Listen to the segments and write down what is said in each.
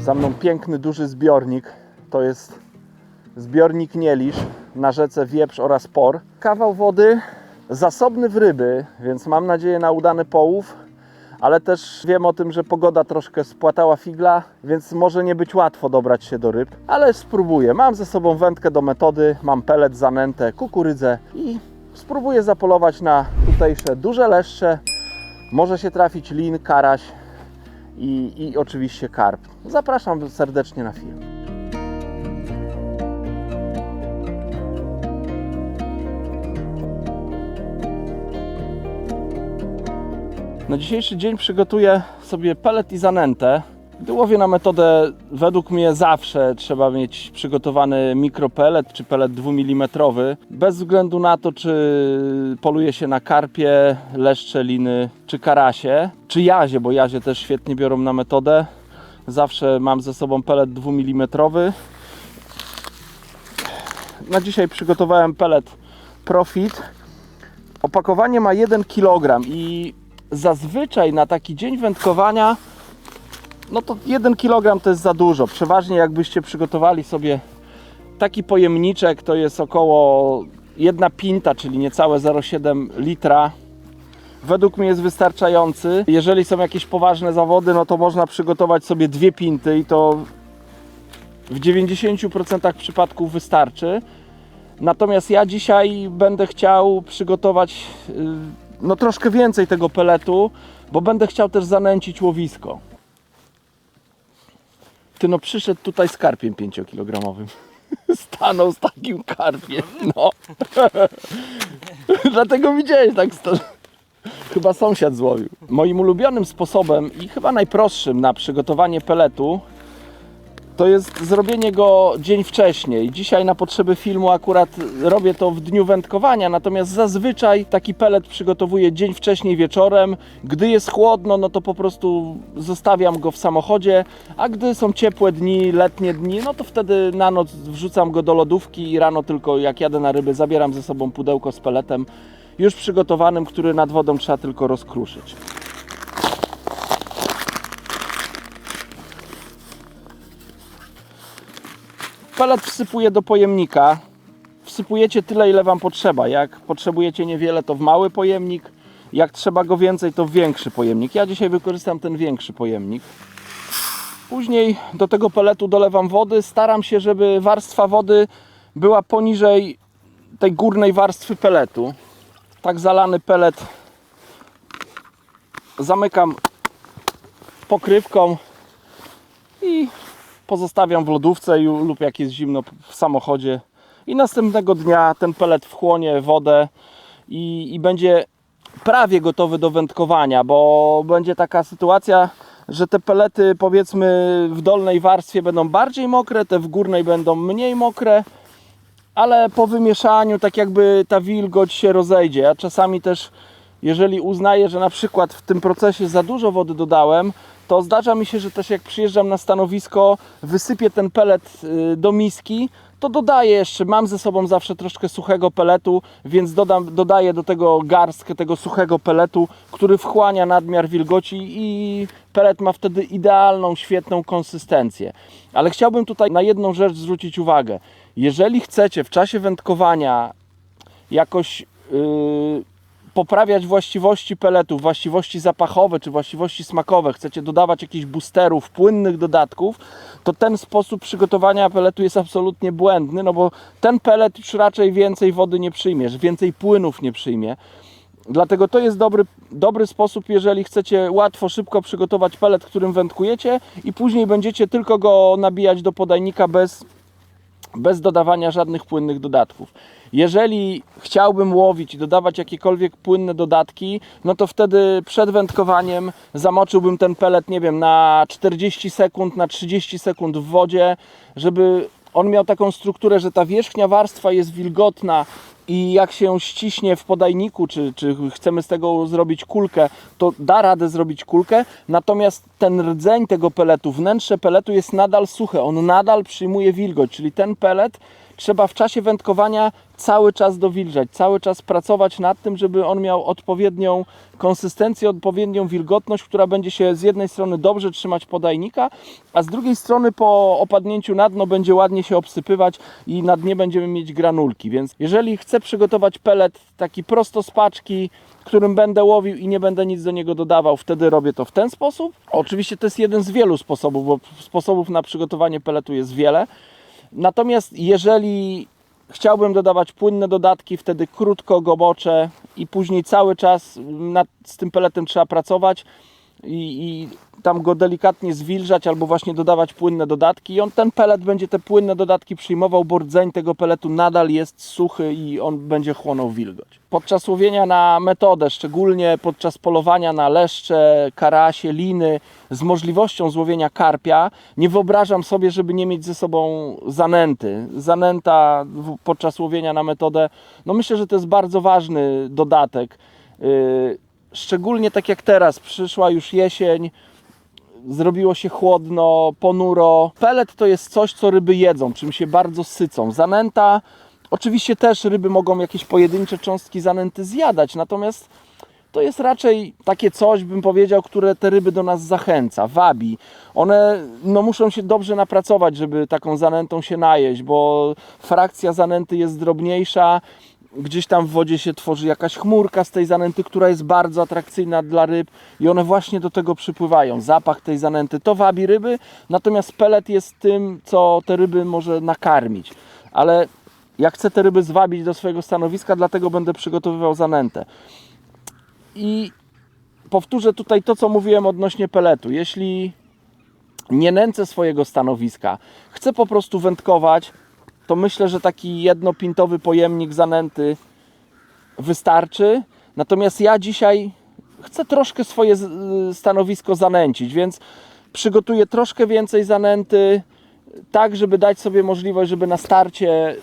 Za mną piękny, duży zbiornik. To jest zbiornik Nielisz na rzece Wieprz oraz Por. Kawał wody zasobny w ryby, więc mam nadzieję na udany połów, ale też wiem o tym, że pogoda troszkę spłatała figla, więc może nie być łatwo dobrać się do ryb, ale spróbuję. Mam ze sobą wędkę do metody, mam pelet, zanętę, kukurydzę i spróbuję zapolować na tutejsze duże leszcze. Może się trafić lin, karaś i oczywiście karp. Zapraszam serdecznie na film. Na dzisiejszy dzień przygotuję sobie pelet i zanętę. Gdy łowię na metodę, według mnie zawsze trzeba mieć przygotowany mikropelet czy pelet 2 mm. Bez względu na to, czy poluje się na karpie, leszcze, liny czy karasie, czy jazie, bo jazie też świetnie biorą na metodę. Zawsze mam ze sobą pelet 2 mm. Na dzisiaj przygotowałem pelet Profit. Opakowanie ma 1 kg i zazwyczaj na taki dzień wędkowania, no to 1 kg to jest za dużo. Przeważnie jakbyście przygotowali sobie taki pojemniczek, to jest około 1 pinta, czyli niecałe 0,7 litra. Według mnie jest wystarczający. Jeżeli są jakieś poważne zawody, no to można przygotować sobie 2 pinty i to w 90% przypadków wystarczy. Natomiast ja dzisiaj będę chciał przygotować no troszkę więcej tego peletu, bo będę chciał też zanęcić łowisko. Ty, no przyszedł tutaj z karpiem 5-kilogramowym. Stanął z takim karpiem, no. Dlatego widziałeś, tak chyba sąsiad złowił. Moim ulubionym sposobem i chyba najprostszym na przygotowanie peletu to jest zrobienie go dzień wcześniej. Dzisiaj na potrzeby filmu akurat robię to w dniu wędkowania, natomiast zazwyczaj taki pelet przygotowuję dzień wcześniej wieczorem. Gdy jest chłodno, no to po prostu zostawiam go w samochodzie, a gdy są ciepłe dni, letnie dni, no to wtedy na noc wrzucam go do lodówki i rano tylko jak jadę na ryby zabieram ze sobą pudełko z peletem już przygotowanym, który nad wodą trzeba tylko rozkruszyć. Pelet wsypuję do pojemnika. Wsypujecie tyle, ile Wam potrzeba. Jak potrzebujecie niewiele, to w mały pojemnik. Jak trzeba go więcej, to w większy pojemnik. Ja dzisiaj wykorzystam ten większy pojemnik. Później do tego peletu dolewam wody. Staram się, żeby warstwa wody była poniżej tej górnej warstwy peletu. Tak zalany pelet zamykam pokrywką i pozostawiam w lodówce lub jak jest zimno w samochodzie i następnego dnia ten pelet wchłonie wodę i będzie prawie gotowy do wędkowania, bo będzie taka sytuacja, że te pelety powiedzmy w dolnej warstwie będą bardziej mokre, te w górnej będą mniej mokre, ale po wymieszaniu tak jakby ta wilgoć się rozejdzie. Ja czasami też, jeżeli uznaję, że na przykład w tym procesie za dużo wody dodałem, to zdarza mi się, że też jak przyjeżdżam na stanowisko, wysypię ten pelet do miski, to dodaję jeszcze, mam ze sobą zawsze troszkę suchego peletu, więc dodaję do tego garstkę tego suchego peletu, który wchłania nadmiar wilgoci i pelet ma wtedy idealną, świetną konsystencję. Ale chciałbym tutaj na jedną rzecz zwrócić uwagę. Jeżeli chcecie w czasie wędkowania jakoś poprawiać właściwości peletu, właściwości zapachowe czy właściwości smakowe, chcecie dodawać jakichś boosterów, płynnych dodatków, to ten sposób przygotowania peletu jest absolutnie błędny, no bo ten pelet już raczej więcej wody nie przyjmiesz, więcej płynów nie przyjmie. Dlatego to jest dobry sposób, jeżeli chcecie łatwo, szybko przygotować pelet, którym wędkujecie i później będziecie tylko go nabijać do podajnika bez dodawania żadnych płynnych dodatków. Jeżeli chciałbym łowić i dodawać jakiekolwiek płynne dodatki, no to wtedy przed wędkowaniem zamoczyłbym ten pelet, nie wiem, na 40 sekund, na 30 sekund w wodzie, żeby on miał taką strukturę, że ta wierzchnia warstwa jest wilgotna i jak się ściśnie w podajniku, czy chcemy z tego zrobić kulkę, to da radę zrobić kulkę, natomiast ten rdzeń tego peletu, wnętrze peletu jest nadal suche, on nadal przyjmuje wilgoć, czyli ten pelet trzeba w czasie wędkowania cały czas dowilżać, cały czas pracować nad tym, żeby on miał odpowiednią konsystencję, odpowiednią wilgotność, która będzie się z jednej strony dobrze trzymać podajnika, a z drugiej strony po opadnięciu na dno będzie ładnie się obsypywać i na dnie będziemy mieć granulki. Więc jeżeli chcę przygotować pelet taki prosto z paczki, którym będę łowił i nie będę nic do niego dodawał, wtedy robię to w ten sposób. Oczywiście to jest jeden z wielu sposobów, bo sposobów na przygotowanie peletu jest wiele. Natomiast jeżeli chciałbym dodawać płynne dodatki, wtedy krótko go moczę i później cały czas z tym peletem trzeba pracować i tam go delikatnie zwilżać albo właśnie dodawać płynne dodatki i ten pelet będzie te płynne dodatki przyjmował, bo rdzeń tego peletu nadal jest suchy i on będzie chłonął wilgoć. Podczas łowienia na metodę, szczególnie podczas polowania na leszcze, karasie, liny z możliwością złowienia karpia, nie wyobrażam sobie, żeby nie mieć ze sobą zanęty. Zanęta podczas łowienia na metodę, no myślę, że to jest bardzo ważny dodatek. Szczególnie tak jak teraz, przyszła już jesień, zrobiło się chłodno, ponuro. Pelet to jest coś, co ryby jedzą, czym się bardzo sycą. Zanęta, oczywiście też ryby mogą jakieś pojedyncze cząstki zanęty zjadać, natomiast to jest raczej takie coś, bym powiedział, które te ryby do nas zachęca, wabi. One muszą się dobrze napracować, żeby taką zanętą się najeść, bo frakcja zanęty jest drobniejsza. Gdzieś tam w wodzie się tworzy jakaś chmurka z tej zanęty, która jest bardzo atrakcyjna dla ryb i one właśnie do tego przypływają. Zapach tej zanęty to wabi ryby, natomiast pelet jest tym, co te ryby może nakarmić. Ale ja chcę te ryby zwabić do swojego stanowiska, dlatego będę przygotowywał zanętę. I powtórzę tutaj to, co mówiłem odnośnie peletu. Jeśli nie nęcę swojego stanowiska, chcę po prostu wędkować, to myślę, że taki jednopintowy pojemnik zanęty wystarczy. Natomiast ja dzisiaj chcę troszkę swoje stanowisko zanęcić, więc przygotuję troszkę więcej zanęty, tak żeby dać sobie możliwość, żeby na starcie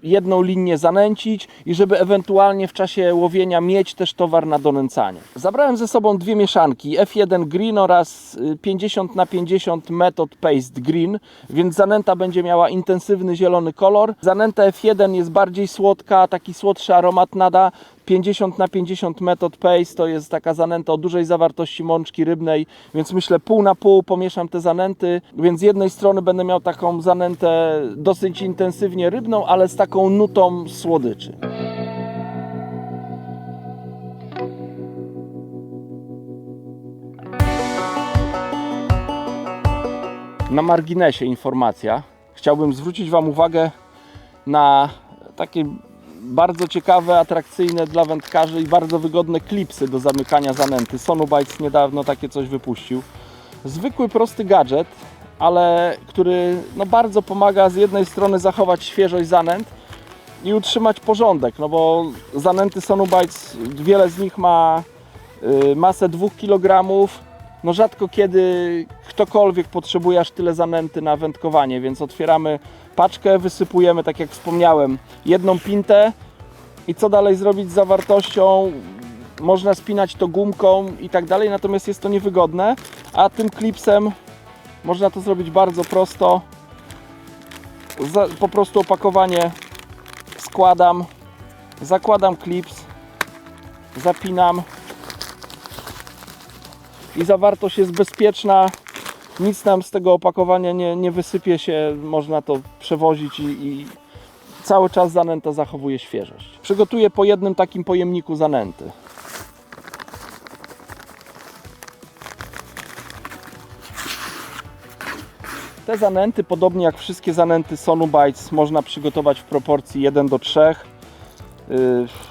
jedną linię zanęcić i żeby ewentualnie w czasie łowienia mieć też towar na donęcanie. Zabrałem ze sobą dwie mieszanki, F1 Green oraz 50×50 Method Paste Green, więc zanęta będzie miała intensywny zielony kolor. Zanęta F1 jest bardziej słodka, taki słodszy aromat nada. 50×50 Method Paste to jest taka zanęta o dużej zawartości mączki rybnej, więc myślę pół na pół pomieszam te zanęty, więc z jednej strony będę miał taką zanętę dosyć intensywnie rybną, ale z taką nutą słodyczy. Na marginesie informacja. Chciałbym zwrócić Wam uwagę na takie bardzo ciekawe, atrakcyjne dla wędkarzy i bardzo wygodne klipsy do zamykania zanęty. Sonubites niedawno takie coś wypuścił. Zwykły, prosty gadżet, ale który bardzo pomaga z jednej strony zachować świeżość zanęt i utrzymać porządek, bo zanęty Sonubites, wiele z nich ma masę 2 kg. Rzadko kiedy ktokolwiek potrzebuje aż tyle zanęty na wędkowanie, więc otwieramy paczkę, wysypujemy, tak jak wspomniałem, jedną pintę i co dalej zrobić z zawartością? Można spinać to gumką i tak dalej, natomiast jest to niewygodne, a tym klipsem można to zrobić bardzo prosto. Po prostu opakowanie składam, zakładam klips, zapinam i zawartość jest bezpieczna, nic nam z tego opakowania nie wysypie się, można to przewozić i cały czas zanęta zachowuje świeżość. Przygotuję po jednym takim pojemniku zanęty. Te zanęty, podobnie jak wszystkie zanęty Sonubites, można przygotować w proporcji 1:3,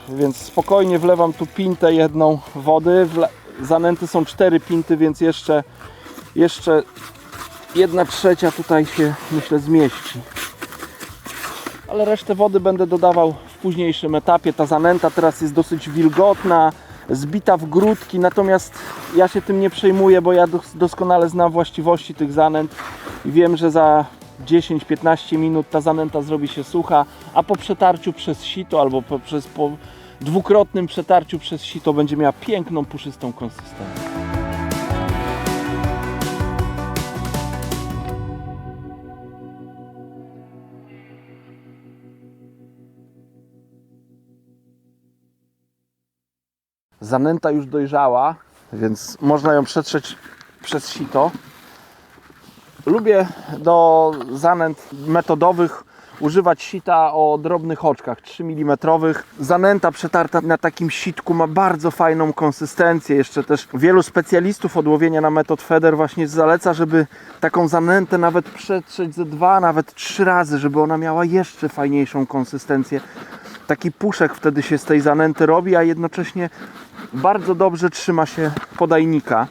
więc spokojnie wlewam tu pintę jedną wody. Zanęty są 4 pinty, więc jeszcze 1/3 tutaj się, myślę, zmieści. Ale resztę wody będę dodawał w późniejszym etapie. Ta zanęta teraz jest dosyć wilgotna, zbita w grudki, natomiast ja się tym nie przejmuję, bo ja doskonale znam właściwości tych zanęt i wiem, że za 10-15 minut ta zanęta zrobi się sucha, a po przetarciu przez sito albo po dwukrotnym przetarciu przez sito będzie miała piękną, puszystą konsystencję. Zanęta już dojrzała, więc można ją przetrzeć przez sito. Lubię do zanęt metodowych używać sita o drobnych oczkach, 3 mm. Zanęta przetarta na takim sitku ma bardzo fajną konsystencję. Jeszcze też wielu specjalistów od łowienia na metod Feder właśnie zaleca, żeby taką zanętę nawet przetrzeć ze 2, nawet 3 razy, żeby ona miała jeszcze fajniejszą konsystencję. Taki puszek wtedy się z tej zanęty robi, a jednocześnie bardzo dobrze trzyma się podajnika,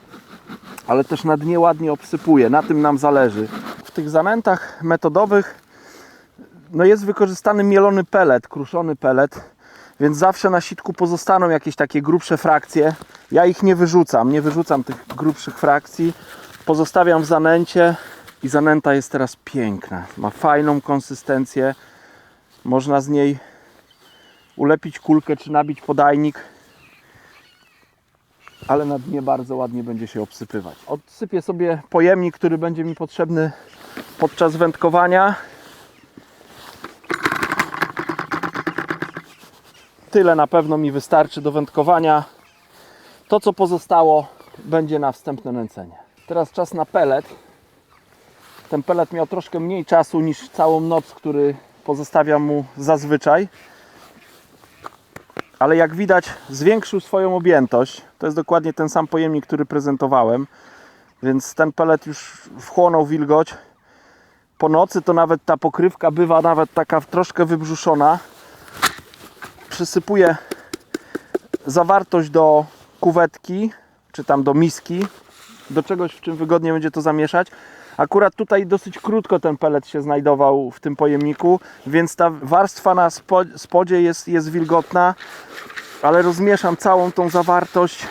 ale też na dnie ładnie obsypuje. Na tym nam zależy. W tych zanętach metodowych no jest wykorzystany mielony pelet, kruszony pelet, więc zawsze na sitku pozostaną jakieś takie grubsze frakcje. Ja ich nie wyrzucam tych grubszych frakcji. Pozostawiam w zanęcie i zanęta jest teraz piękna. Ma fajną konsystencję. Można z niej ulepić kulkę czy nabić podajnik, ale na dnie bardzo ładnie będzie się obsypywać. Odsypię sobie pojemnik, który będzie mi potrzebny podczas wędkowania. Tyle na pewno mi wystarczy do wędkowania. To, co pozostało, będzie na wstępne nęcenie. Teraz czas na pelet. Ten pelet miał troszkę mniej czasu niż całą noc, który pozostawiam mu zazwyczaj. Ale jak widać, zwiększył swoją objętość. To jest dokładnie ten sam pojemnik, który prezentowałem. Więc ten pelet już wchłonął wilgoć. Po nocy to nawet ta pokrywka bywa nawet taka troszkę wybrzuszona. Przysypuję zawartość do kuwetki, czy tam do miski, do czegoś, w czym wygodnie będzie to zamieszać. Akurat tutaj dosyć krótko ten pelet się znajdował w tym pojemniku, więc ta warstwa na spodzie jest wilgotna, ale rozmieszam całą tą zawartość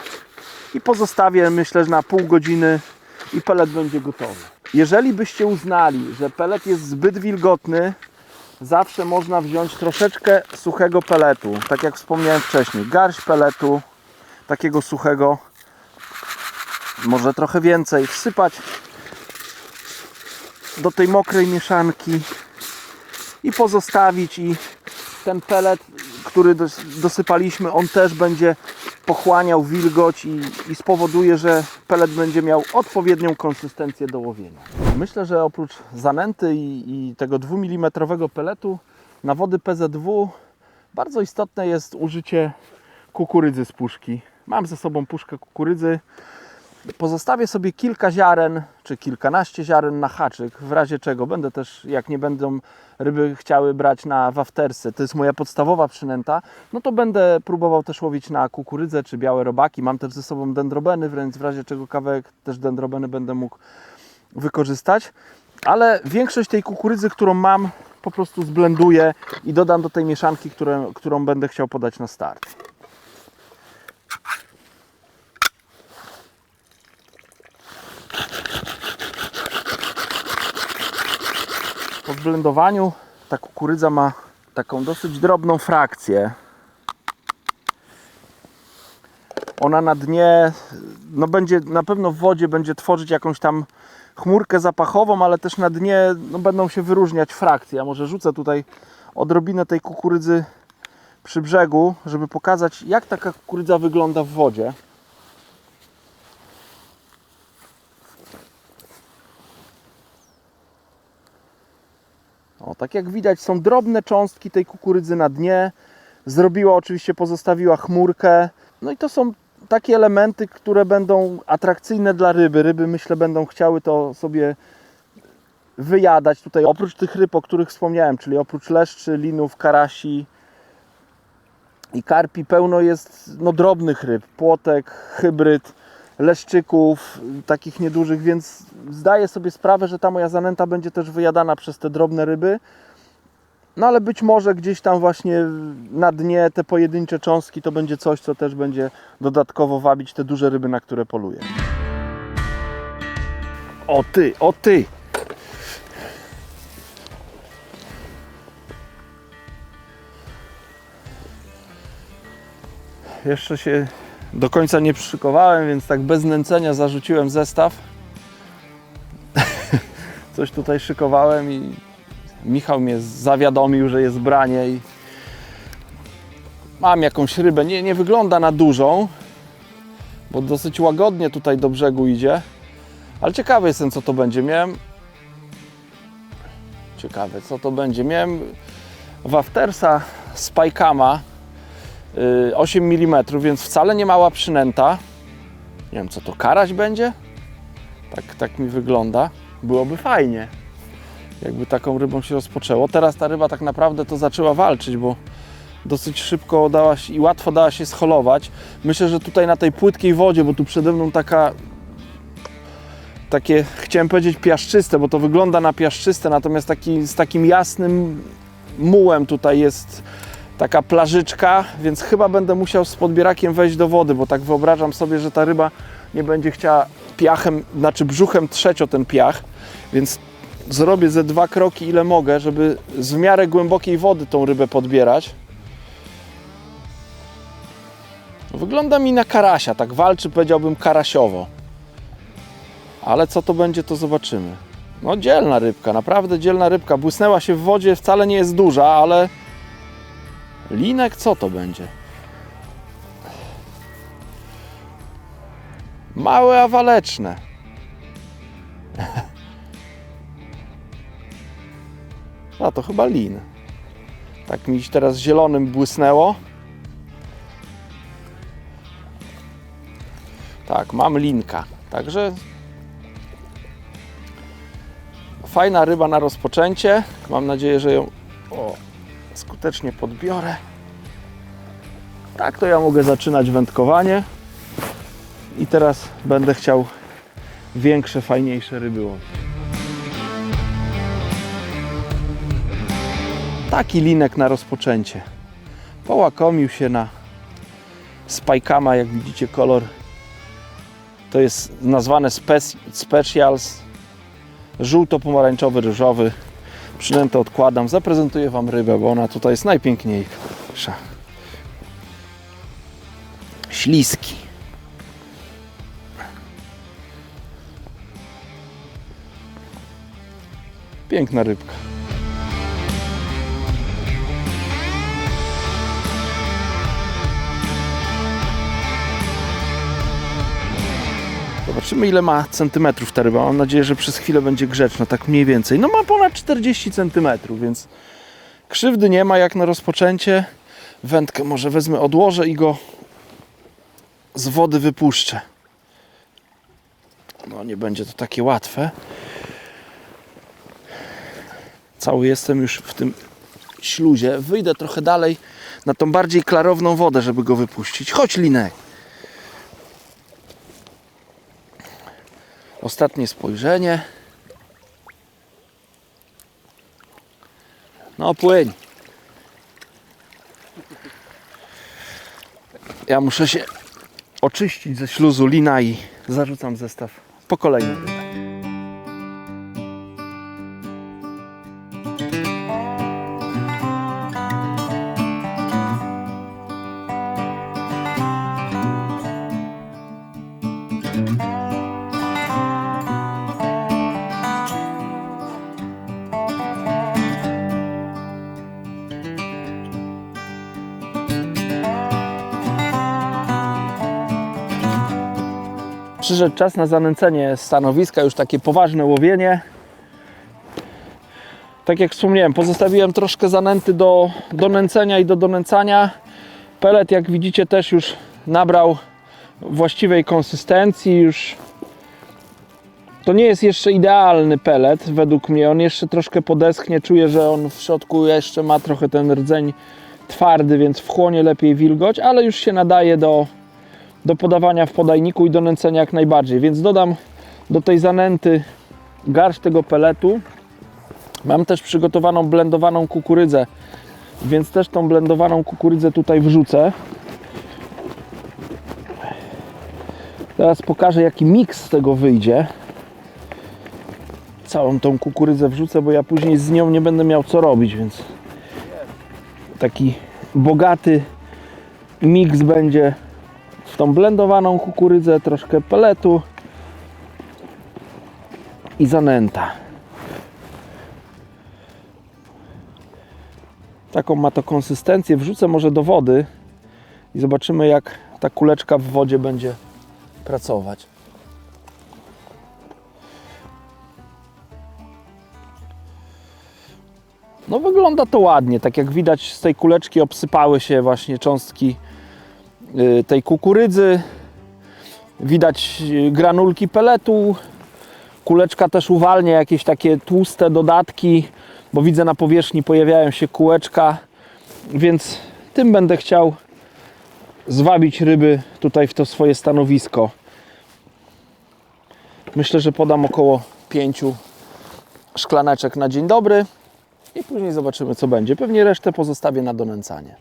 i pozostawię, myślę, że na pół godziny i pelet będzie gotowy. Jeżeli byście uznali, że pelet jest zbyt wilgotny, zawsze można wziąć troszeczkę suchego peletu, tak jak wspomniałem wcześniej, garść peletu takiego suchego, może trochę więcej, wsypać do tej mokrej mieszanki i pozostawić, i ten pelet, który dosypaliśmy, on też będzie pochłaniał wilgoć i spowoduje, że pelet będzie miał odpowiednią konsystencję do łowienia. Myślę, że oprócz zanęty i tego 2 mm peletu na wody PZW bardzo istotne jest użycie kukurydzy z puszki. Mam ze sobą puszkę kukurydzy. Pozostawię sobie kilka ziaren, czy kilkanaście ziaren na haczyk, w razie czego będę też, jak nie będą ryby chciały brać na waftersy, to jest moja podstawowa przynęta, no to będę próbował też łowić na kukurydzę, czy białe robaki. Mam też ze sobą dendrobeny, więc w razie czego kawałek też dendrobeny będę mógł wykorzystać. Ale większość tej kukurydzy, którą mam, po prostu zblenduję i dodam do tej mieszanki, którą będę chciał podać na start. Po zblendowaniu ta kukurydza ma taką dosyć drobną frakcję. Ona na dnie, no będzie na pewno w wodzie będzie tworzyć jakąś tam chmurkę zapachową, ale też na dnie no będą się wyróżniać frakcje. Ja może rzucę tutaj odrobinę tej kukurydzy przy brzegu, żeby pokazać, jak taka kukurydza wygląda w wodzie. O, tak jak widać, są drobne cząstki tej kukurydzy na dnie. Pozostawiła chmurkę. No i to są takie elementy, które będą atrakcyjne dla ryby. Ryby, myślę, będą chciały to sobie wyjadać tutaj. Oprócz tych ryb, o których wspomniałem, czyli oprócz leszczy, linów, karasi i karpi, pełno jest drobnych ryb. Płotek, hybryd, leszczyków, takich niedużych, więc zdaję sobie sprawę, że ta moja zanęta będzie też wyjadana przez te drobne ryby. No ale być może gdzieś tam właśnie na dnie te pojedyncze cząstki to będzie coś, co też będzie dodatkowo wabić te duże ryby, na które poluję. O ty, o ty! Jeszcze się do końca nie przyszykowałem, więc tak bez nęcenia zarzuciłem zestaw. Coś tutaj szykowałem i Michał mnie zawiadomił, że jest branie i mam jakąś rybę. Nie wygląda na dużą, bo dosyć łagodnie tutaj do brzegu idzie. Ale ciekawy jestem, co to będzie. Ciekawe, co to będzie. Miałem Waftersa Spikama 8 mm, więc wcale nie mała przynęta. Nie wiem, co to, karaś będzie? Tak mi wygląda. Byłoby fajnie, jakby taką rybą się rozpoczęło. Teraz ta ryba tak naprawdę to zaczęła walczyć, bo dosyć szybko dała się i łatwo dała się scholować. Myślę, że tutaj na tej płytkiej wodzie, bo tu przede mną takie, chciałem powiedzieć piaszczyste, bo to wygląda na piaszczyste, natomiast z takim jasnym mułem tutaj jest taka plażyczka, więc chyba będę musiał z podbierakiem wejść do wody, bo tak wyobrażam sobie, że ta ryba nie będzie chciała piachem, znaczy brzuchem trzeć o ten piach, więc zrobię ze 2 kroki ile mogę, żeby z w miarę głębokiej wody tą rybę podbierać. Wygląda mi na karasia, tak walczy, powiedziałbym, karasiowo. Ale co to będzie, to zobaczymy. No dzielna rybka, naprawdę dzielna rybka. Błysnęła się w wodzie, wcale nie jest duża, ale linek co to będzie? Małe, a waleczne. A to chyba lin. Tak mi teraz zielonym błysnęło. Tak, mam linka. Także fajna ryba na rozpoczęcie. Mam nadzieję, że ją skutecznie podbiorę. Tak to ja mogę zaczynać wędkowanie. I teraz będę chciał większe, fajniejsze ryby łowić. Taki linek na rozpoczęcie. Połakomił się na Spikama, jak widzicie kolor to jest nazwane Specials. Żółto-pomarańczowy, ryżowy. Przynętę odkładam, zaprezentuję Wam rybę, bo ona tutaj jest najpiękniejsza. Śliski. Piękna rybka. Zobaczymy, ile ma centymetrów ta ryba. Mam nadzieję, że przez chwilę będzie grzeczna, tak mniej więcej. No ma ponad 40 centymetrów, więc krzywdy nie ma jak na rozpoczęcie. Wędkę może wezmę, odłożę i go z wody wypuszczę. No nie będzie to takie łatwe. Cały jestem już w tym śluzie. Wyjdę trochę dalej na tą bardziej klarowną wodę, żeby go wypuścić. Chodź, linek. Ostatnie spojrzenie. No płyń. Ja muszę się oczyścić ze śluzu lina i zarzucam zestaw po kolejną rybę. Przyszedł czas na zanęcenie stanowiska, już takie poważne łowienie. Tak jak wspomniałem, pozostawiłem troszkę zanęty do nęcenia i do donęcania. Pelet, jak widzicie, też już nabrał właściwej konsystencji. Już to nie jest jeszcze idealny pelet według mnie. On jeszcze troszkę podeschnie. Czuję, że on w środku jeszcze ma trochę ten rdzeń twardy, więc wchłonie lepiej wilgoć, ale już się nadaje do podawania w podajniku i do nęcenia jak najbardziej, więc dodam do tej zanęty garść tego peletu. Mam też przygotowaną blendowaną kukurydzę, więc też tą blendowaną kukurydzę tutaj wrzucę. Teraz pokażę, jaki miks z tego wyjdzie. Całą tą kukurydzę wrzucę, bo ja później z nią nie będę miał co robić, więc taki bogaty miks będzie w tą blendowaną kukurydzę, troszkę peletu i zanęta. Taką ma to konsystencję. Wrzucę może do wody i zobaczymy, jak ta kuleczka w wodzie będzie pracować. No wygląda to ładnie, tak jak widać z tej kuleczki obsypały się właśnie cząstki tej kukurydzy. Widać granulki peletu. Kuleczka też uwalnia jakieś takie tłuste dodatki, bo widzę na powierzchni pojawiają się kółeczka, więc tym będę chciał zwabić ryby tutaj w to swoje stanowisko. Myślę, że podam około 5 szklaneczek na dzień dobry i później zobaczymy, co będzie. Pewnie resztę pozostawię na donęcanie.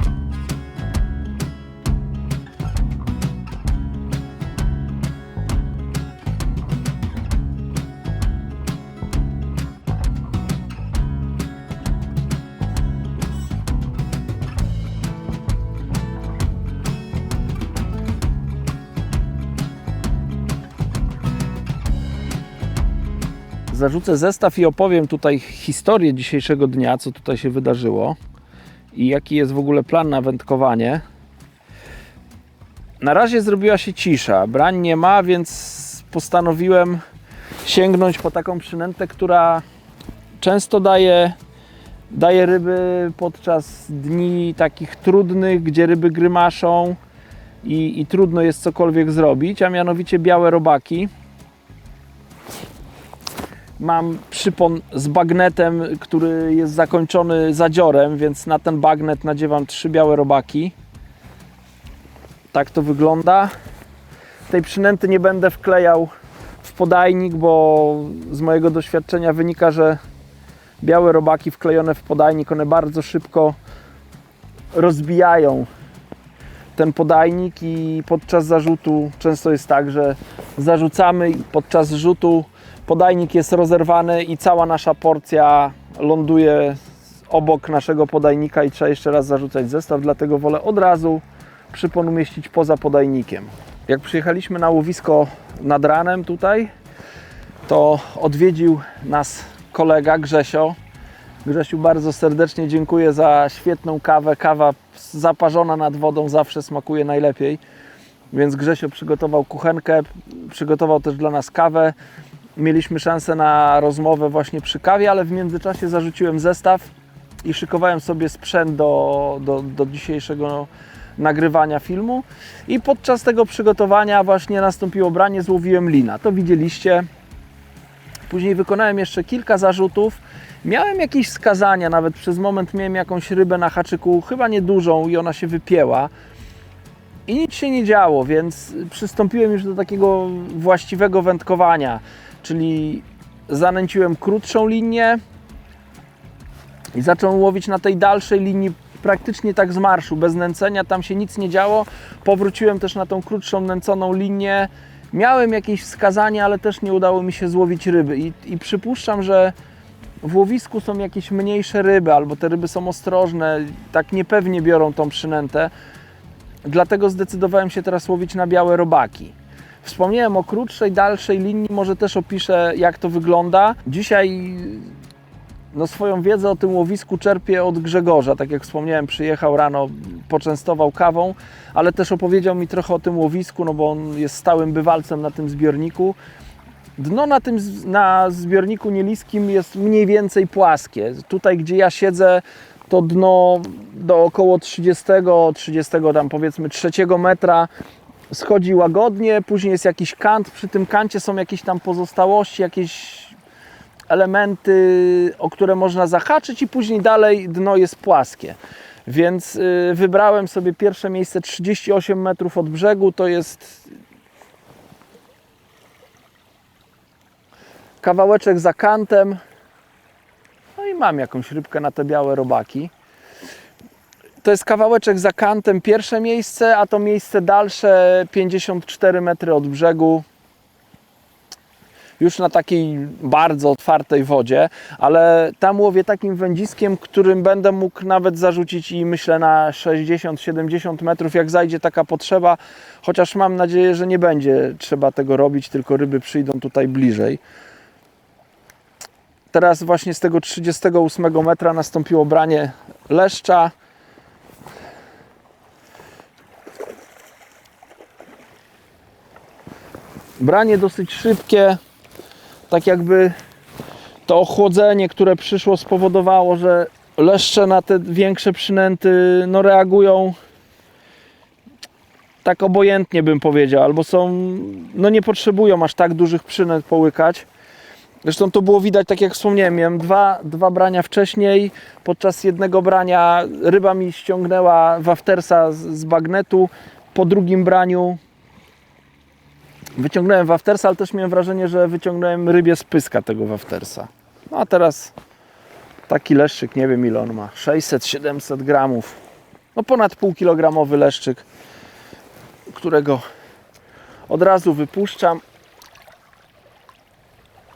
Zarzucę zestaw i opowiem tutaj historię dzisiejszego dnia, co tutaj się wydarzyło i jaki jest w ogóle plan na wędkowanie. Na razie zrobiła się cisza, brań nie ma, więc postanowiłem sięgnąć po taką przynętę, która często daje ryby podczas dni takich trudnych, gdzie ryby grymaszą i trudno jest cokolwiek zrobić, a mianowicie białe robaki. Mam przypon z bagnetem, który jest zakończony zadziorem, więc na ten bagnet nadziewam 3 białe robaki. Tak to wygląda. Tej przynęty nie będę wklejał w podajnik, bo z mojego doświadczenia wynika, że białe robaki wklejone w podajnik, one bardzo szybko rozbijają ten podajnik i podczas zarzutu często jest tak, że zarzucamy i podczas rzutu podajnik jest rozerwany i cała nasza porcja ląduje obok naszego podajnika i trzeba jeszcze raz zarzucać zestaw, dlatego wolę od razu przypon umieścić poza podajnikiem. Jak przyjechaliśmy na łowisko nad ranem tutaj, to odwiedził nas kolega Grzesio. Grzesiu, bardzo serdecznie dziękuję za świetną kawę. Kawa zaparzona nad wodą zawsze smakuje najlepiej. Więc Grzesio przygotował kuchenkę, przygotował też dla nas kawę. Mieliśmy szansę na rozmowę właśnie przy kawie, ale w międzyczasie zarzuciłem zestaw i szykowałem sobie sprzęt do dzisiejszego nagrywania filmu. I podczas tego przygotowania właśnie nastąpiło branie, złowiłem lina. To widzieliście. Później wykonałem jeszcze kilka zarzutów. Miałem jakieś skazania, nawet przez moment miałem jakąś rybę na haczyku, chyba niedużą i ona się wypięła. I nic się nie działo, więc przystąpiłem już do takiego właściwego wędkowania. Czyli zanęciłem krótszą linię i zacząłem łowić na tej dalszej linii praktycznie tak z marszu, bez nęcenia, tam się nic nie działo. Powróciłem też na tą krótszą nęconą linię. Miałem jakieś wskazania, ale też nie udało mi się złowić ryby i przypuszczam, że w łowisku są jakieś mniejsze ryby, albo te ryby są ostrożne, tak niepewnie biorą tą przynętę. Dlatego zdecydowałem się teraz łowić na białe robaki. Wspomniałem o krótszej, dalszej linii, może też opiszę, jak to wygląda. Dzisiaj swoją wiedzę o tym łowisku czerpię od Grzegorza. Tak jak wspomniałem, przyjechał rano, poczęstował kawą, ale też opowiedział mi trochę o tym łowisku, bo on jest stałym bywalcem na tym zbiorniku. Dno na zbiorniku nieliskim jest mniej więcej płaskie. Tutaj, gdzie ja siedzę, to dno do około 30 tam powiedzmy 3 metra schodzi łagodnie, później jest jakiś kant, przy tym kancie są jakieś tam pozostałości, jakieś elementy, o które można zahaczyć i później dalej dno jest płaskie. Więc wybrałem sobie pierwsze miejsce 38 metrów od brzegu, to jest kawałeczek za kantem. No i mam jakąś rybkę na te białe robaki. To jest kawałeczek za kantem pierwsze miejsce, a to miejsce dalsze 54 metry od brzegu. Już na takiej bardzo otwartej wodzie, ale tam łowię takim wędziskiem, którym będę mógł nawet zarzucić i myślę na 60-70 metrów, jak zajdzie taka potrzeba, chociaż mam nadzieję, że nie będzie trzeba tego robić, tylko ryby przyjdą tutaj bliżej. Teraz właśnie z tego 38 metra nastąpiło branie leszcza. Branie dosyć szybkie, tak jakby to ochłodzenie, które przyszło, spowodowało, że leszcze na te większe przynęty no, reagują tak obojętnie, bym powiedział, albo są, no nie potrzebują aż tak dużych przynęt połykać. Zresztą to było widać, tak jak wspomniałem, miałem dwa brania wcześniej. Podczas jednego brania ryba mi ściągnęła waftersa z bagnetu. Po drugim braniu wyciągnąłem waftersa, ale też miałem wrażenie, że wyciągnąłem rybie z pyska tego waftersa. No a teraz taki leszczyk, nie wiem ile on ma, 600-700 gramów. No ponad półkilogramowy leszczyk, którego od razu wypuszczam.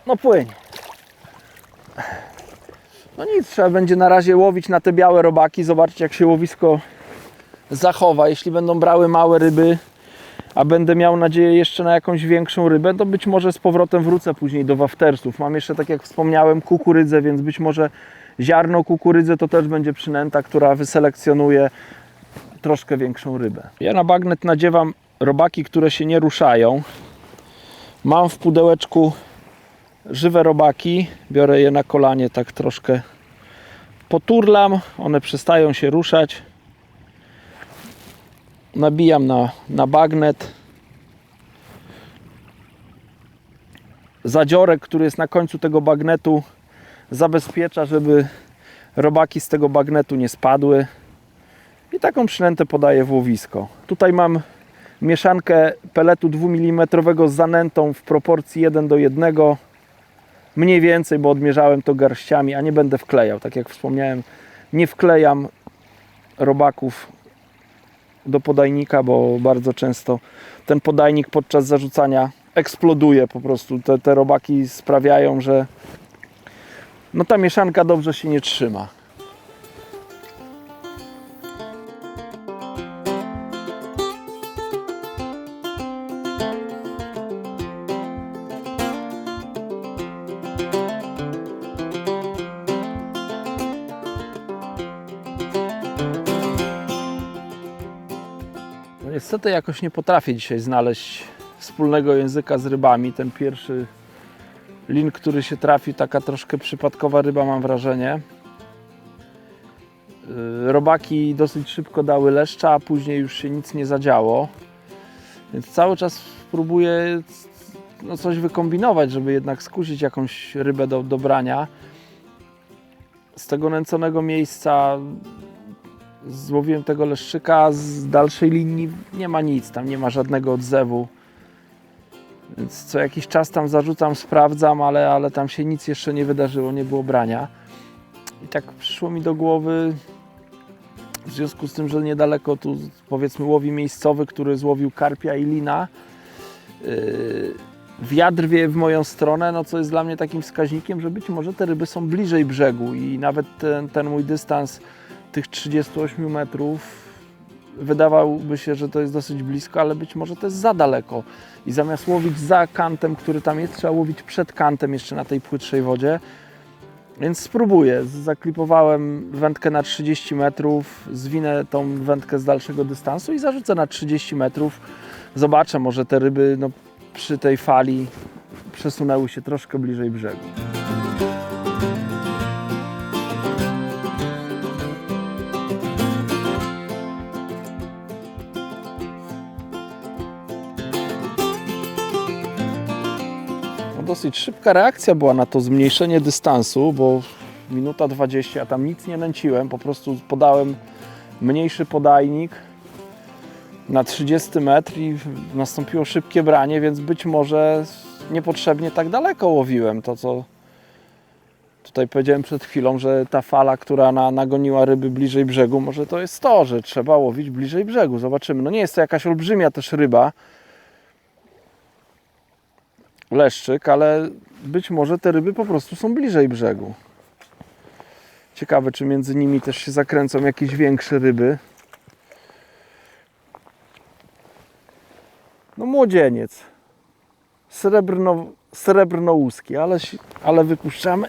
No płyń. No nic, trzeba będzie na razie łowić na te białe robaki, zobaczyć jak się łowisko zachowa. Jeśli będą brały małe ryby, a będę miał nadzieję jeszcze na jakąś większą rybę, to być może z powrotem wrócę później do waftersów. Mam jeszcze, tak jak wspomniałem, kukurydzę, więc być może ziarno kukurydzy to też będzie przynęta, która wyselekcjonuje troszkę większą rybę. Ja na bagnet nadziewam robaki, które się nie ruszają. Mam w pudełeczku żywe robaki, biorę je na kolanie, tak troszkę poturlam, one przestają się ruszać. Nabijam na bagnet. Zadziorek, który jest na końcu tego bagnetu, zabezpiecza, żeby robaki z tego bagnetu nie spadły. I taką przynętę podaję w łowisko. Tutaj mam mieszankę peletu 2 mm z zanętą w proporcji 1:1. Mniej więcej, bo odmierzałem to garściami, a nie będę wklejał. Tak jak wspomniałem, nie wklejam robaków do podajnika, bo bardzo często ten podajnik podczas zarzucania eksploduje po prostu. Te robaki sprawiają, że no ta mieszanka dobrze się nie trzyma. Niestety jakoś nie potrafię dzisiaj znaleźć wspólnego języka z rybami. Ten pierwszy lin, który się trafił, taka troszkę przypadkowa ryba, mam wrażenie. Robaki dosyć szybko dały leszcza, a później już się nic nie zadziało. Więc cały czas próbuję no, coś wykombinować, żeby jednak skusić jakąś rybę do brania. Z tego nęconego miejsca złowiłem tego leszczyka, z dalszej linii nie ma nic, tam nie ma żadnego odzewu. Więc co jakiś czas tam zarzucam, sprawdzam, ale tam się nic jeszcze nie wydarzyło, nie było brania. I tak przyszło mi do głowy, w związku z tym, że niedaleko tu powiedzmy łowi miejscowy, który złowił karpia i lina, wiatr wieje w moją stronę, no co jest dla mnie takim wskaźnikiem, że być może te ryby są bliżej brzegu i nawet ten mój dystans tych 38 metrów wydawałoby się, że to jest dosyć blisko, ale być może to jest za daleko i zamiast łowić za kantem, który tam jest, trzeba łowić przed kantem jeszcze na tej płytszej wodzie. Więc spróbuję. Zaklipowałem wędkę na 30 metrów, zwinę tą wędkę z dalszego dystansu i zarzucę na 30 metrów. Zobaczę, może te ryby no, przy tej fali przesunęły się troszkę bliżej brzegu. Dosyć szybka reakcja była na to zmniejszenie dystansu, bo minuta 20, ja tam nic nie nęciłem, po prostu podałem mniejszy podajnik na 30 metr i nastąpiło szybkie branie, więc być może niepotrzebnie tak daleko łowiłem. To co tutaj powiedziałem przed chwilą, że ta fala, która nagoniła ryby bliżej brzegu, może to jest to, że trzeba łowić bliżej brzegu. Zobaczymy. No nie jest to jakaś olbrzymia też ryba, leszczyk, ale być może te ryby po prostu są bliżej brzegu. Ciekawe, czy między nimi też się zakręcą jakieś większe ryby. No młodzieniec. Srebrnołuski, ale wypuszczamy.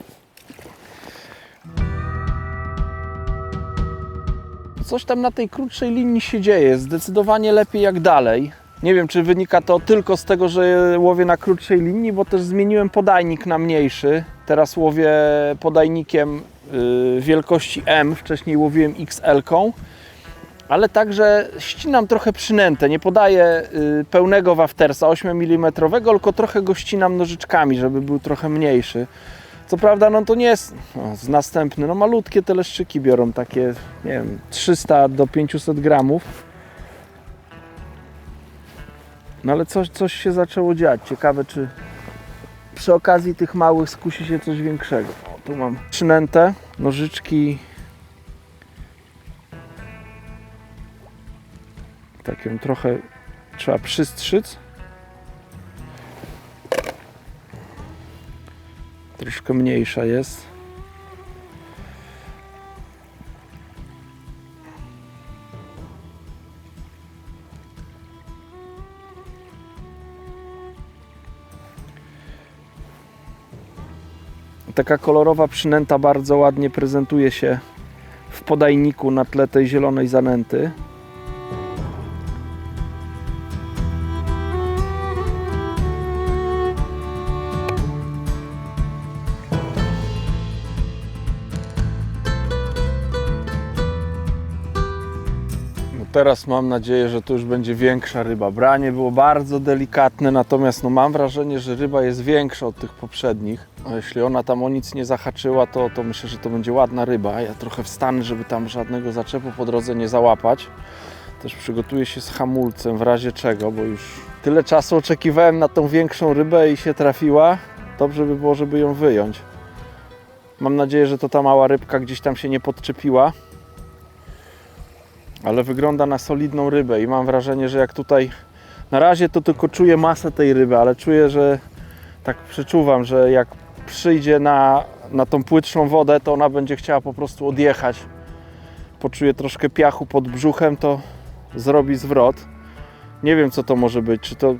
Coś tam na tej krótszej linii się dzieje. Zdecydowanie lepiej jak dalej. Nie wiem, czy wynika to tylko z tego, że łowię na krótszej linii, bo też zmieniłem podajnik na mniejszy. Teraz łowię podajnikiem wielkości M, wcześniej łowiłem XL-ką. Ale także ścinam trochę przynętę, nie podaję pełnego waftersa 8 mm, tylko trochę go ścinam nożyczkami, żeby był trochę mniejszy. Co prawda no to nie jest następny, no malutkie te leszczyki biorą takie, nie wiem, 300 do 500 gramów. No ale coś się zaczęło dziać, ciekawe czy przy okazji tych małych skusi się coś większego. O, tu mam przynętę, nożyczki. Tak ją trochę trzeba przystrzyc. Troszkę mniejsza jest. Taka kolorowa przynęta bardzo ładnie prezentuje się w podajniku na tle tej zielonej zanęty. Teraz mam nadzieję, że to już będzie większa ryba. Branie było bardzo delikatne, natomiast no mam wrażenie, że ryba jest większa od tych poprzednich. A jeśli ona tam o nic nie zahaczyła, to myślę, że to będzie ładna ryba. Ja trochę wstanę, żeby tam żadnego zaczepu po drodze nie załapać. Też przygotuję się z hamulcem w razie czego, bo już tyle czasu oczekiwałem na tą większą rybę i się trafiła. Dobrze by było, żeby ją wyjąć. Mam nadzieję, że to ta mała rybka gdzieś tam się nie podczepiła. Ale wygląda na solidną rybę i mam wrażenie, że jak tutaj na razie to tylko czuję masę tej ryby, ale czuję, że tak przeczuwam, że jak przyjdzie na tą płytszą wodę, to ona będzie chciała po prostu odjechać. Poczuje troszkę piachu pod brzuchem, to zrobi zwrot. Nie wiem, co to może być, czy to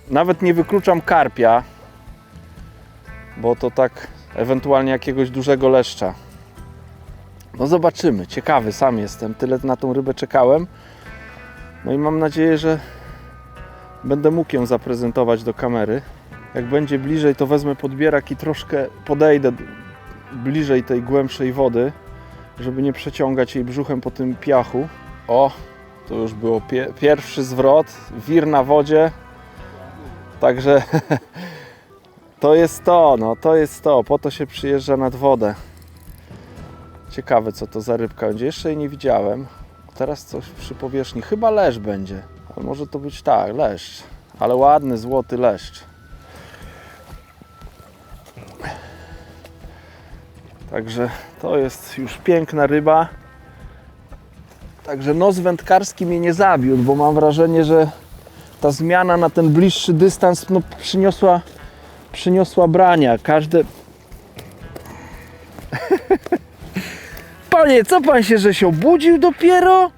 nawet nie wykluczam karpia, bo to tak ewentualnie jakiegoś dużego leszcza. No zobaczymy, ciekawy sam jestem, tyle na tą rybę czekałem. No i mam nadzieję, że będę mógł ją zaprezentować do kamery. Jak będzie bliżej, to wezmę podbierak i troszkę podejdę bliżej tej głębszej wody, żeby nie przeciągać jej brzuchem po tym piachu. O, to już było pierwszy zwrot, wir na wodzie. Także to jest to, no to jest to, po to się przyjeżdża nad wodę. Ciekawe, co to za rybka będzie. Jeszcze jej nie widziałem. Teraz coś przy powierzchni. Chyba leszcz będzie. Ale może to być tak, leszcz. Ale ładny, złoty leszcz. Także to jest już piękna ryba. Także nos wędkarski mnie nie zawiódł, bo mam wrażenie, że ta zmiana na ten bliższy dystans no, przyniosła brania. Każde... Panie, co pan że się obudził dopiero?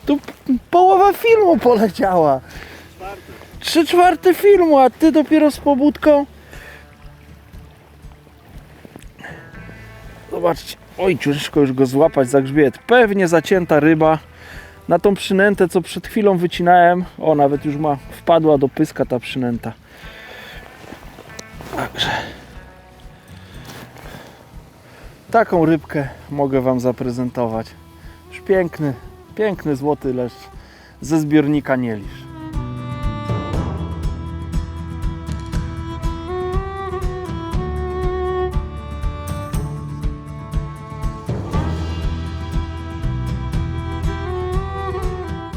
Tu połowa filmu poleciała. 3/4 filmu, a ty dopiero z pobudką? Zobaczcie, oj, ciężko już go złapać za grzbiet. Pewnie zacięta ryba. Na tą przynętę, co przed chwilą wycinałem, o, nawet już wpadła do pyska ta przynęta. Także taką rybkę mogę wam zaprezentować. Już piękny złoty leszcz ze zbiornika Nielisz.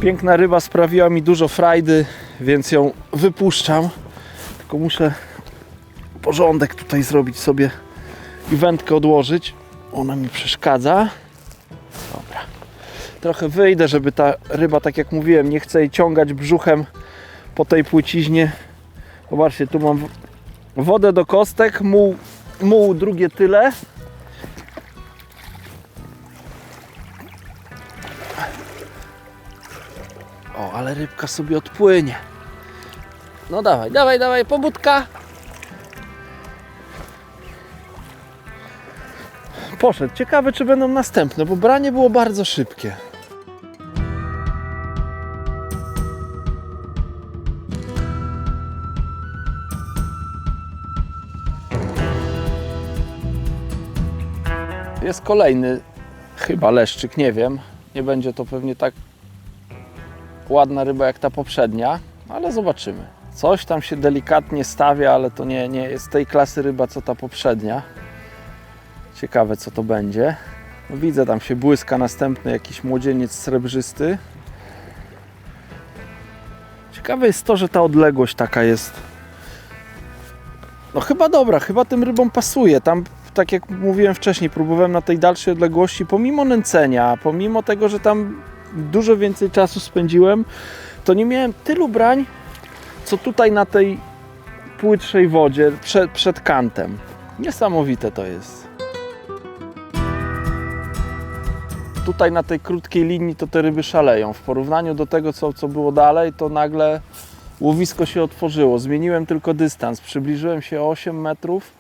Piękna ryba sprawiła mi dużo frajdy, więc ją wypuszczam. Tylko muszę porządek tutaj zrobić sobie i wędkę odłożyć. Ona mi przeszkadza. Dobra. Trochę wyjdę, żeby ta ryba, tak jak mówiłem, nie chce jej ciągać brzuchem po tej płyciźnie. Zobaczcie, tu mam wodę do kostek, muł drugie tyle. O, ale rybka sobie odpłynie. No dawaj, pobudka. Poszedł. Ciekawe, czy będą następne, bo branie było bardzo szybkie. Jest kolejny chyba leszczyk, nie wiem. Nie będzie to pewnie tak ładna ryba jak ta poprzednia, ale zobaczymy. Coś tam się delikatnie stawia, ale to nie jest tej klasy ryba co ta poprzednia. Ciekawe co to będzie. No, widzę, tam się błyska następny jakiś młodzieniec srebrzysty. Ciekawe jest to, że ta odległość taka jest. No chyba dobra, chyba tym rybom pasuje. Tam, tak jak mówiłem wcześniej, próbowałem na tej dalszej odległości, pomimo nęcenia, pomimo tego, że tam dużo więcej czasu spędziłem, to nie miałem tylu brań, co tutaj na tej płytszej wodzie przed kantem. Niesamowite to jest. Tutaj na tej krótkiej linii to te ryby szaleją. W porównaniu do tego, co było dalej, to nagle łowisko się otworzyło. Zmieniłem tylko dystans. Przybliżyłem się o 8 metrów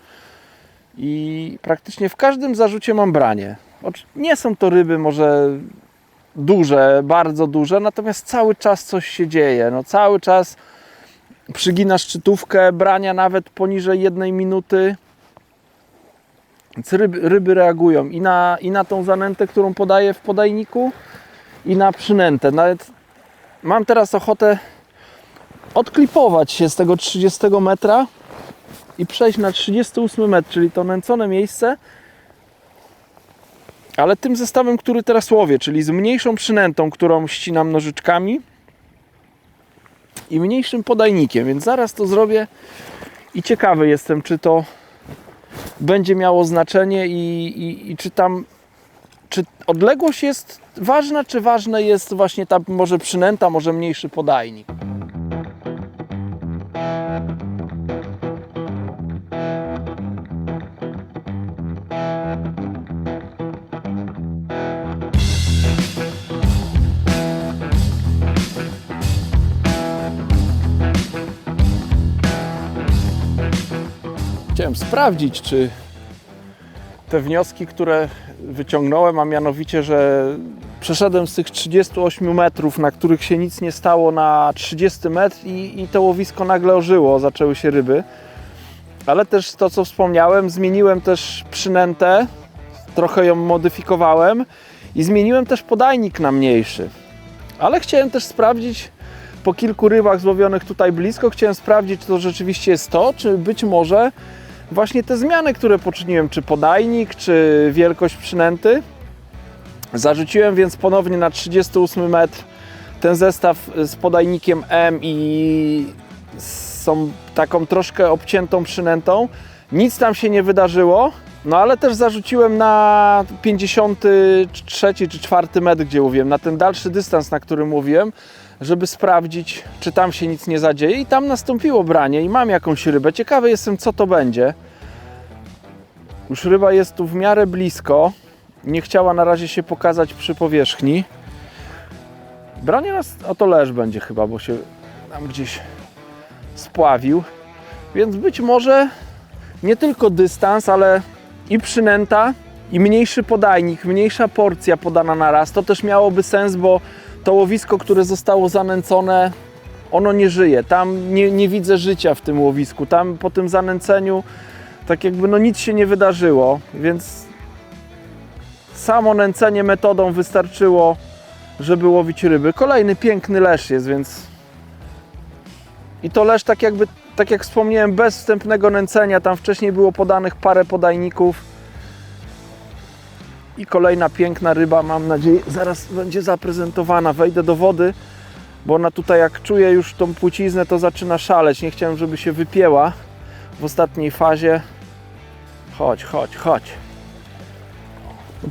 i praktycznie w każdym zarzucie mam branie. Nie są to ryby może duże, bardzo duże, natomiast cały czas coś się dzieje. No, cały czas przygina szczytówkę, brania nawet poniżej 1 minuty. Więc ryby reagują i na tą zanętę, którą podaję w podajniku, i na przynętę. Nawet mam teraz ochotę odklipować się z tego 30 metra i przejść na 38 metr, czyli to nęcone miejsce, ale tym zestawem, który teraz łowię, czyli z mniejszą przynętą, którą ścinam nożyczkami, i mniejszym podajnikiem, więc zaraz to zrobię i ciekawy jestem, czy to będzie miało znaczenie i czy odległość jest ważna, czy ważne jest właśnie ta może przynęta, może mniejszy podajnik. Chciałem sprawdzić, czy te wnioski, które wyciągnąłem, a mianowicie, że przeszedłem z tych 38 metrów, na których się nic nie stało, na 30 metr i to łowisko nagle ożyło, zaczęły się ryby. Ale też to, co wspomniałem, zmieniłem też przynętę, trochę ją modyfikowałem i zmieniłem też podajnik na mniejszy. Ale chciałem też sprawdzić, po kilku rybach złowionych tutaj blisko, chciałem sprawdzić, czy to rzeczywiście jest to, czy być może właśnie te zmiany, które poczyniłem, czy podajnik, czy wielkość przynęty. Zarzuciłem więc ponownie na 38 metr ten zestaw z podajnikiem M i z taką troszkę obciętą przynętą. Nic tam się nie wydarzyło, no ale też zarzuciłem na 53 czy 4 metr, gdzie łowiłem, na ten dalszy dystans, na którym łowiłem, żeby sprawdzić, czy tam się nic nie zadzieje, i tam nastąpiło branie i mam jakąś rybę. Ciekawy jestem, co to będzie. Już ryba jest tu w miarę blisko. Nie chciała na razie się pokazać przy powierzchni. Branie nas, to leż będzie chyba, bo się tam gdzieś spławił. Więc być może nie tylko dystans, ale i przynęta, i mniejszy podajnik, mniejsza porcja podana na raz. To też miałoby sens, bo to łowisko, które zostało zanęcone, ono nie żyje. Tam nie widzę życia w tym łowisku. Tam po tym zanęceniu tak jakby no nic się nie wydarzyło, więc samo nęcenie metodą wystarczyło, żeby łowić ryby. Kolejny piękny leszcz jest, więc i to leszcz tak jak wspomniałem, bez wstępnego nęcenia. Tam wcześniej było podanych parę podajników. I kolejna piękna ryba, mam nadzieję, zaraz będzie zaprezentowana. Wejdę do wody, bo ona tutaj, jak czuje już tą płciznę, to zaczyna szaleć. Nie chciałem, żeby się wypięła w ostatniej fazie. Chodź, chodź, chodź. No,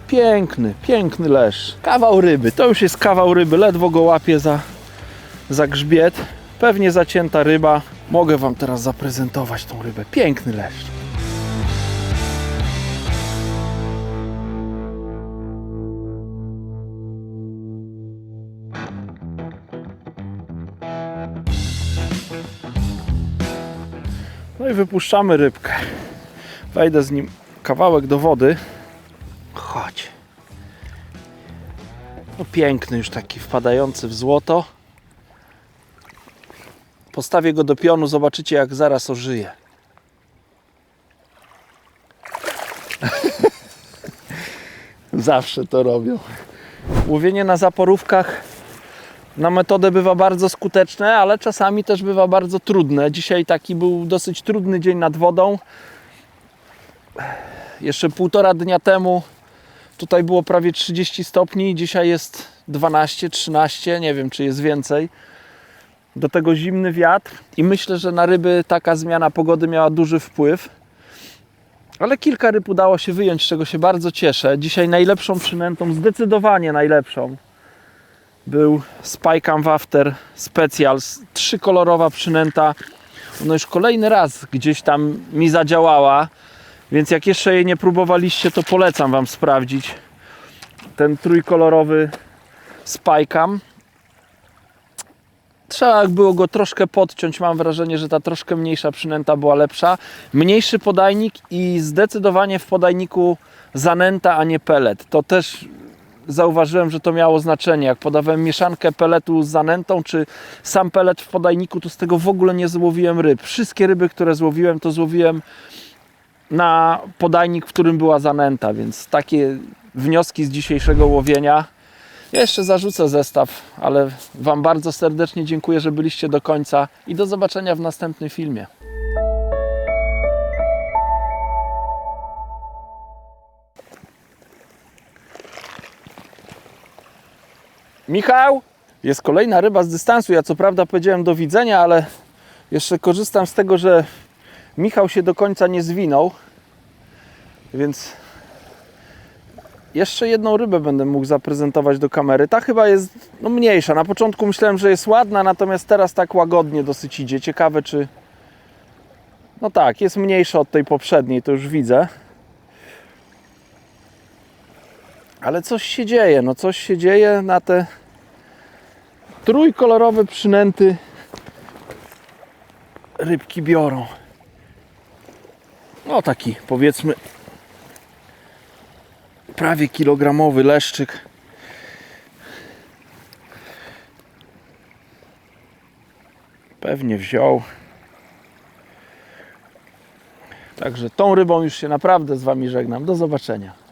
piękny leszcz. Kawał ryby, to już jest kawał ryby. Ledwo go łapię za grzbiet. Pewnie zacięta ryba. Mogę Wam teraz zaprezentować tą rybę. Piękny leszcz. No i wypuszczamy rybkę. Wejdę z nim kawałek do wody. Chodź. No piękny, już taki wpadający w złoto. Postawię go do pionu, zobaczycie, jak zaraz ożyje. Zawsze to robią. Łowienie na zaporówkach na metodę bywa bardzo skuteczne, ale czasami też bywa bardzo trudne. Dzisiaj taki był dosyć trudny dzień nad wodą. Jeszcze 1,5 dnia temu tutaj było prawie 30 stopni, dzisiaj jest 12, 13, nie wiem czy jest więcej. Do tego zimny wiatr i myślę, że na ryby taka zmiana pogody miała duży wpływ. Ale kilka ryb udało się wyjąć, z czego się bardzo cieszę. Dzisiaj najlepszą przynętą, zdecydowanie najlepszą, był Spike Wafter Specials. 3-kolorowa przynęta. No już kolejny raz gdzieś tam mi zadziałała, więc jak jeszcze jej nie próbowaliście, to polecam Wam sprawdzić ten 3-kolorowy Spike'am. Trzeba było go troszkę podciąć, mam wrażenie, że ta troszkę mniejsza przynęta była lepsza. Mniejszy podajnik i zdecydowanie w podajniku zanęta, a nie pelet. To też zauważyłem, że to miało znaczenie. Jak podawałem mieszankę peletu z zanętą, czy sam pelet w podajniku, to z tego w ogóle nie złowiłem ryb. Wszystkie ryby, które złowiłem, to złowiłem na podajnik, w którym była zanęta, więc takie wnioski z dzisiejszego łowienia. Ja jeszcze zarzucę zestaw, ale Wam bardzo serdecznie dziękuję, że byliście do końca i do zobaczenia w następnym filmie. Michał! Jest kolejna ryba z dystansu. Ja co prawda powiedziałem do widzenia, ale jeszcze korzystam z tego, że Michał się do końca nie zwinął, więc jeszcze jedną rybę będę mógł zaprezentować do kamery. Ta chyba jest mniejsza. Na początku myślałem, że jest ładna, natomiast teraz tak łagodnie dosyć idzie. Ciekawe czy... No tak, jest mniejsza od tej poprzedniej, to już widzę. Ale coś się dzieje, no coś się dzieje na te 3-kolorowe przynęty. Rybki biorą. No taki powiedzmy prawie kilogramowy leszczyk. Pewnie wziął. Także tą rybą już się naprawdę z Wami żegnam. Do zobaczenia.